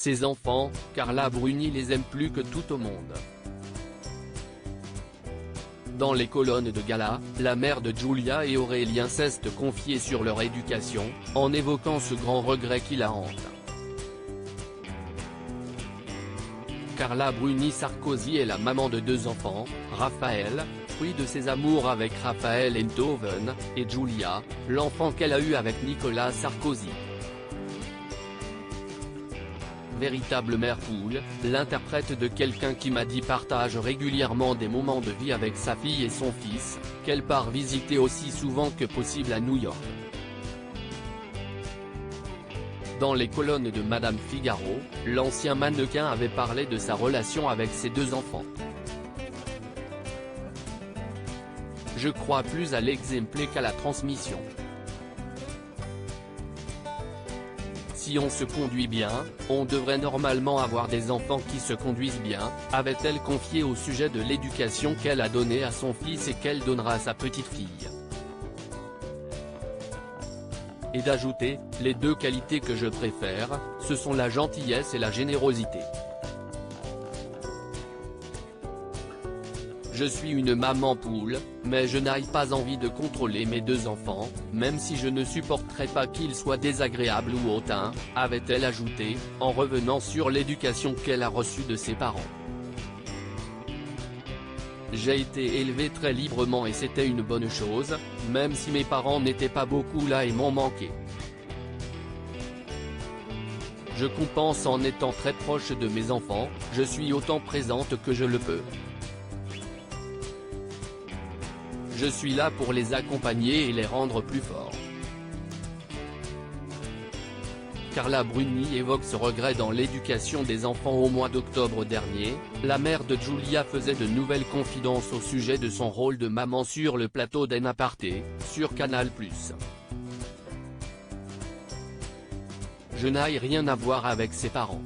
Ses enfants, Carla Bruni les aime plus que tout au monde. Dans les colonnes de gala, la mère de Giulia et Aurélien s'est confiée sur leur éducation, en évoquant ce grand regret qui la hante. Carla Bruni Sarkozy est la maman de 2 enfants, Raphaël, fruit de ses amours avec Raphaël Enthoven, et Giulia, l'enfant qu'elle a eu avec Nicolas Sarkozy. Véritable mère poule, l'interprète de Quelqu'un qui m'a dit partage régulièrement des moments de vie avec sa fille et son fils, qu'elle part visiter aussi souvent que possible à New York. Dans les colonnes de Madame Figaro, l'ancien mannequin avait parlé de sa relation avec ses 2 enfants. Je crois plus à l'exemple qu'à la transmission. Si on se conduit bien, on devrait normalement avoir des enfants qui se conduisent bien, avait-elle confié au sujet de l'éducation qu'elle a donnée à son fils et qu'elle donnera à sa petite fille. Et d'ajouter, les 2 qualités que je préfère, ce sont la gentillesse et la générosité. Je suis une maman poule, mais je n'ai pas envie de contrôler mes 2 enfants, même si je ne supporterais pas qu'ils soient désagréables ou hautains, avait-elle ajouté, en revenant sur l'éducation qu'elle a reçue de ses parents. J'ai été élevé très librement et c'était une bonne chose, même si mes parents n'étaient pas beaucoup là et m'ont manqué. Je compense en étant très proche de mes enfants, je suis autant présente que je le peux. Je suis là pour les accompagner et les rendre plus forts. Carla Bruni évoque ce regret dans l'éducation des enfants au mois d'octobre dernier, la mère de Giulia faisait de nouvelles confidences au sujet de son rôle de maman sur le plateau d'En Aparté, sur Canal+. Je n'ai rien à voir avec ses parents.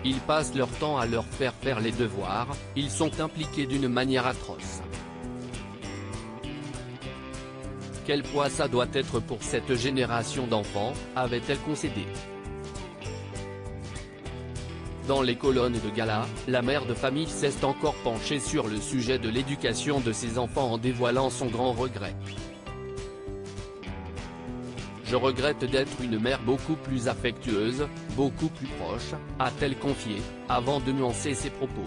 Ils passent leur temps à leur faire les devoirs, ils sont impliqués d'une manière atroce. Quel poids ça doit être pour cette génération d'enfants, avait-elle concédé. Dans les colonnes de gala, la mère de famille s'est encore penchée sur le sujet de l'éducation de ses enfants en dévoilant son grand regret. Je regrette d'être une mère beaucoup plus affectueuse, beaucoup plus proche, a-t-elle confié, avant de nuancer ses propos.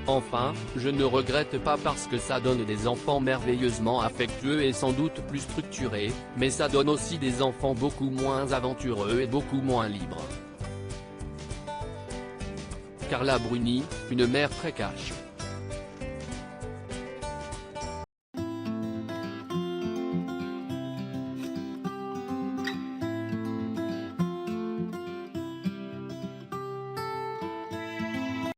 Enfin, je ne regrette pas parce que ça donne des enfants merveilleusement affectueux et sans doute plus structurés, mais ça donne aussi des enfants beaucoup moins aventureux et beaucoup moins libres. Carla Bruni, une mère très cash.